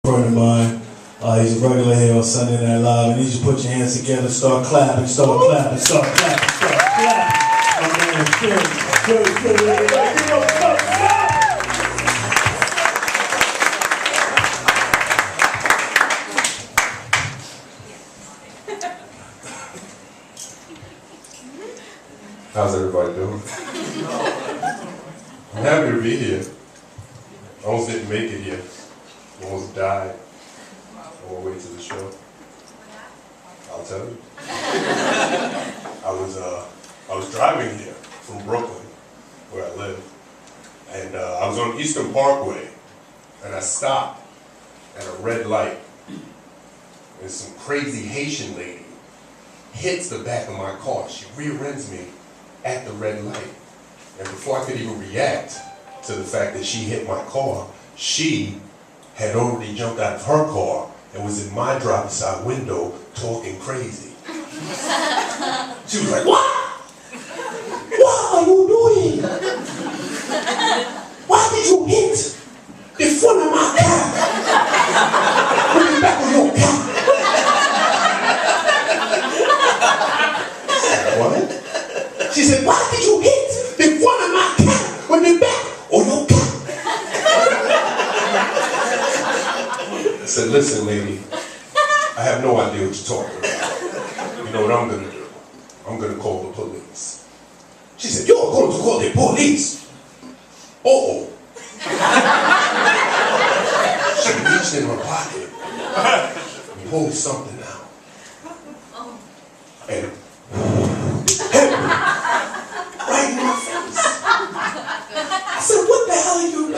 friend of mine. He's a regular here on Sunday Night Live. And you just put your hands together, start clapping, start clapping, start clapping, start clapping. My man, How's everybody doing? I'm happy to be here. I almost didn't make it here. Almost died on my way to the show. I'll tell you. I was driving here from Brooklyn, where I live, and I was on Eastern Parkway, and I stopped at a red light, and some crazy Haitian lady hits the back of my car. She rear ends me at the red light, and before I could even react to the fact that she hit my car, she had already jumped out of her car and was in my driver's side window talking crazy. She was like, "What? What are you doing? Why did you hit the front of my car? Put the back of your car." What? She said, "Why did you hit the front of my car with the back of your car?" I said, "Listen, lady, I have no idea what you're talking about. You know what I'm gonna do? I'm gonna call the police." She said, "You're going to call the police?" Uh-oh. She reached in her pocket and pulled something out. And hit me right in my face. I said, "What the hell are you doing?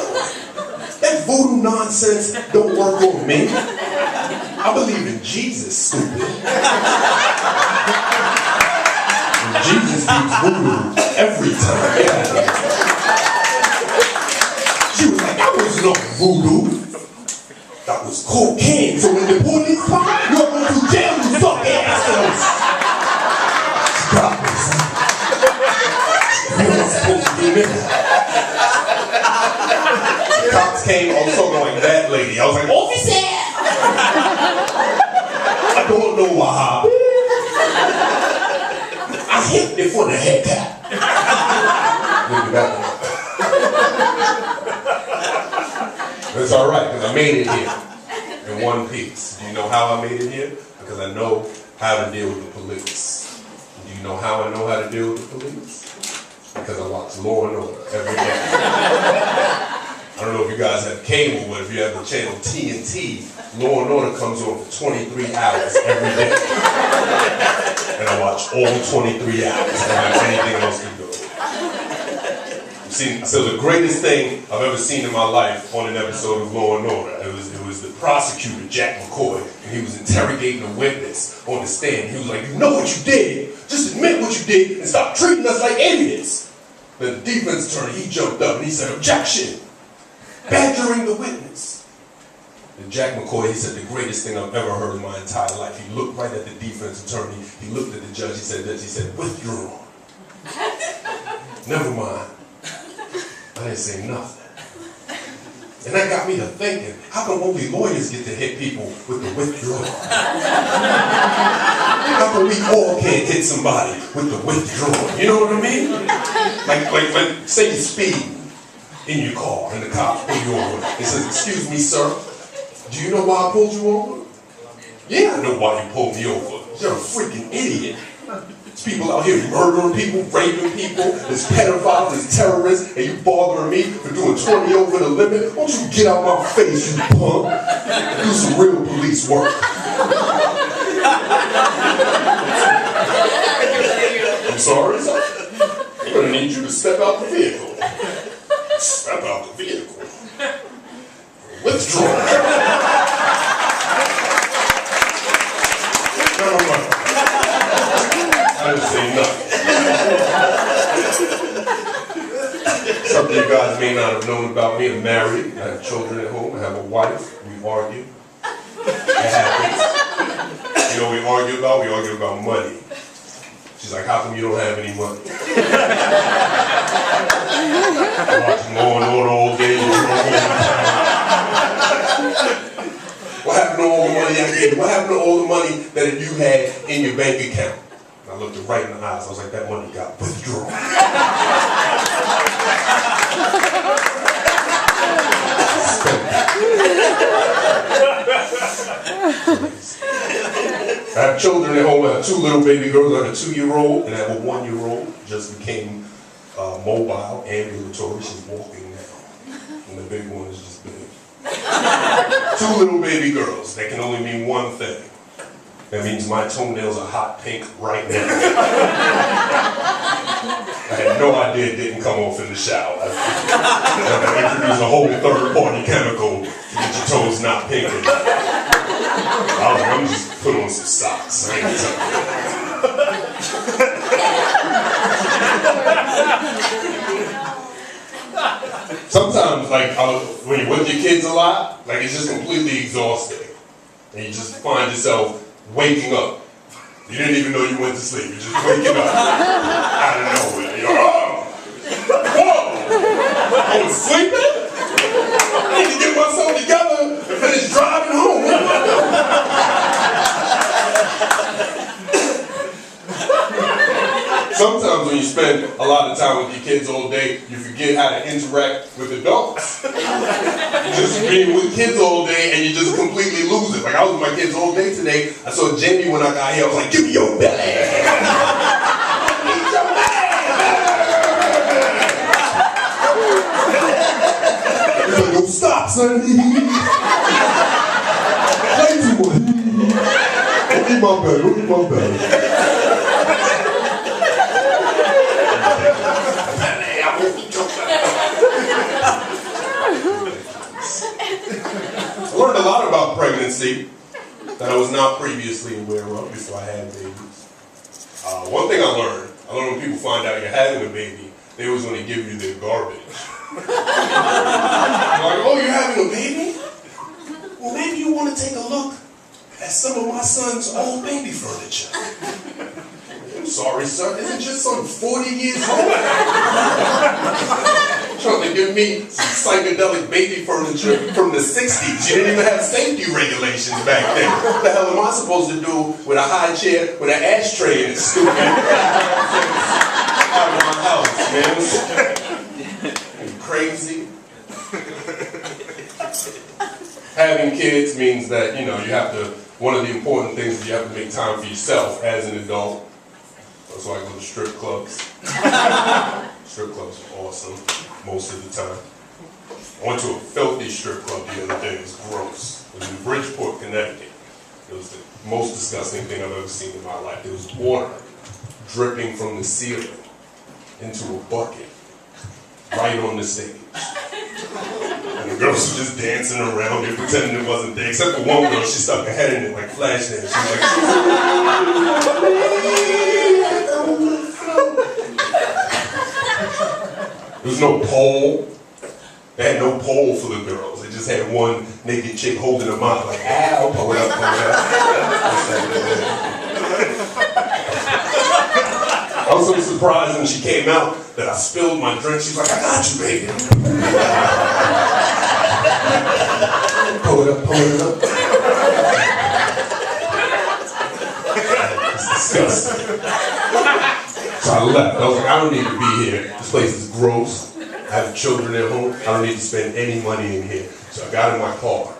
That voodoo nonsense don't work on me. I believe in Jesus, stupid." And Jesus beats voodoo every time. Yeah. She was like, "That was no voodoo. That was cocaine. So when the police come, you're going to jail, you fuck assholes." Stop this. You're not supposed to be there. The cops came, I was talking like that lady. I was like, "Officer!" I don't know what happened. I hit it for the head cap. It's all right, because I made it here in one piece. Do you know how I made it here? Because I know how to deal with the police. Do you know how I know how to deal with the police? Because I watch Law and Order every day. I don't know if you guys have cable, but if you have the channel TNT, Law and Order comes on for 23 hours every day. And I watch all 23 hours. I don't have anything else to do. See, so the greatest thing I've ever seen in my life on an episode of Law and Order, it was the prosecutor, Jack McCoy, and he was interrogating a witness on the stand. He was like, "You know what you did. Just admit what you did and stop treating us like idiots." Then the defense attorney, he jumped up and he said, "Objection. Badgering the witness." And Jack McCoy, he said, "The greatest thing I've ever heard in my entire life." He looked right at the defense attorney. He looked at the judge. He said this. He said, "Withdraw." Never mind. I didn't say nothing. And that got me to thinking, how come only lawyers get to hit people with the withdrawal? How come we all can't hit somebody with the withdrawal? You know what I mean? Like say you speed in your car and the cops pull you over. He says, "Excuse me, sir, do you know why I pulled you over?" "Yeah, I know why you pulled me over. You're a freaking idiot. There's people out here murdering people, raping people, there's pedophiles, there's terrorists, and you bothering me for doing 20 over the limit? Why don't you get out my face, you punk? Do some real police work." "I'm sorry, sir. I'm gonna need you to step out the vehicle." "Step out the vehicle? Withdraw." No. I didn't say nothing. Something you guys may not have known about me. I'm married. I have children at home. I have a wife. We argue. It happens. You know what we argue about? We argue about money. She's like, "How come you don't have any money?" I watch Law and Order all day. money I gave you? What happened to all the money that you had in your bank account? And I looked her right in the eyes. I was like, that money got withdrawn. I have children at home. I have 2 little baby girls. I have a 2-year-old and I have a 1-year-old. Just became mobile, ambulatory. She's walking now. And the big one is just big. 2 little baby girls. That can only mean one thing. That means my toenails are hot pink right now. I had no idea it didn't come off in the shower. I introduced a whole third-party chemical to get your toes not pink anymore. I was like, I'm just put on some socks. I ain't sometimes, like, when you're with your kids a lot, like, it's just completely exhausting. And you just find yourself waking up. You didn't even know you went to sleep. You're just waking up out of nowhere. You're like, oh! Whoa! I was sleeping? I need to get myself together and finish driving home. Sometimes when you spend a lot of time with your kids all day, you forget how to interact with adults. Just being with kids all day and you just completely lose it. Like I was with my kids all day today. I saw Jamie when I got here. I was like, give me your belly. I need your belly. He's like, don't stop, son. Play too much. Don't eat my belly. Don't eat my belly. I learned a lot about pregnancy that I was not previously aware of before I had babies. One thing I learned when people find out you're having a baby, they always want to give you their garbage. They're like, oh, you're having a baby? Well, maybe you want to take a look at some of my son's old baby furniture. I'm sorry, sir. Isn't your son 40 years old? Trying to give me some psychedelic baby furniture from the 60s. You didn't even have safety regulations back then. What the hell am I supposed to do with a high chair with an ashtray in it, stupid? Out of my house, man. Are you crazy? Having kids means that, you know, you have to, one of the important things is you have to make time for yourself as an adult. That's why I go to strip clubs. Strip clubs are awesome most of the time. I went to a filthy strip club the other day. It was gross. It was in Bridgeport, Connecticut. It was the most disgusting thing I've ever seen in my life. There was water dripping from the ceiling into a bucket right on the stage. And the girls were just dancing around it, pretending it wasn't there. Except for one girl, she stuck her head in it like Flashdance. She was like, there was no pole. They had no pole for the girls. They just had one naked chick holding them out like, ow, pull it up, pull it up. I was so surprised when she came out that I spilled my drink. She's like, I got you, baby. Pull it up, pull it up. It's disgusting. So I left. I was like, I don't need to be here. This place is gross. I have children at home. I don't need to spend any money in here. So I got in my car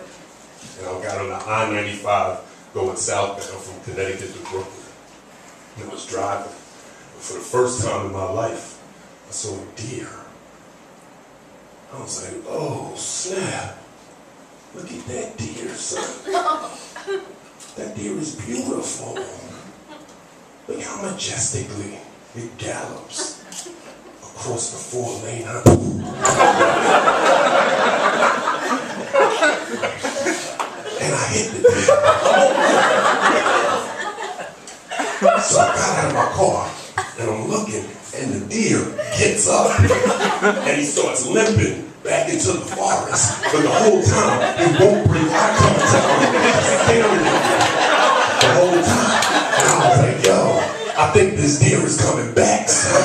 and I got on the I-95 going southbound from Connecticut to Brooklyn. And I was driving. For the first time in my life, I saw a deer. I was like, oh, snap. Look at that deer, son. That deer is beautiful. Look how majestically it gallops across the 4-lane highway. And I hit the deer. So I got out of my car. And I'm looking, and the deer gets up, and he starts limping back into the forest. But the whole time, he won't bring eye contact with me. He's staring at me the whole time. And I was like, yo, I think this deer is coming back, son.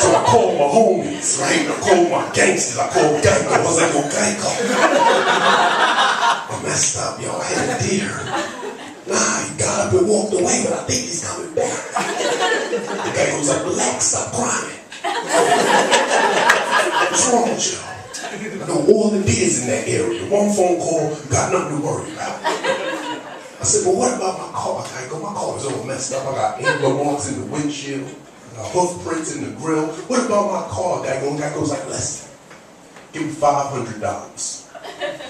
So I called my homies, right? I called my gangsters. I called Geico. I was like, oh, Geico. I'm messed up, yo. I hit a deer. Nah, he got up and walked away, but I think he's coming back. The guy goes like, relax, stop crying. What's wrong with you? I know all the deers in that area. One phone call, got nothing to worry about. I said, but what about my car? I go, my car is all messed up. I got angler marks in the windshield, hoof prints in the grill. What about my car? That goes like, listen, give me $500.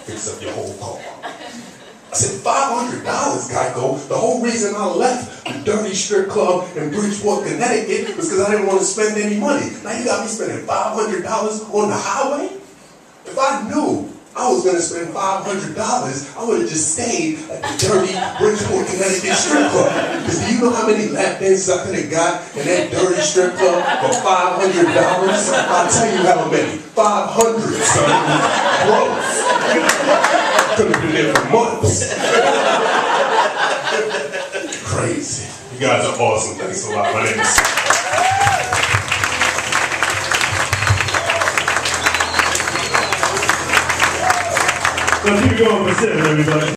Fix up your whole car. I said, $500, Geico? The whole reason I left the dirty strip club in Bridgeport, Connecticut was because I didn't want to spend any money. Now you got me spending $500 on the highway? If I knew I was going to spend $500, I would have just stayed at the dirty Bridgeport, Connecticut strip club. Because do you know how many lap dances I could have got in that dirty strip club for $500? I'll tell you how many. 500, son. Gross. Could have been there for months. Crazy. You guys are awesome. Thanks a lot. My name is Let's keep going for 7, everybody.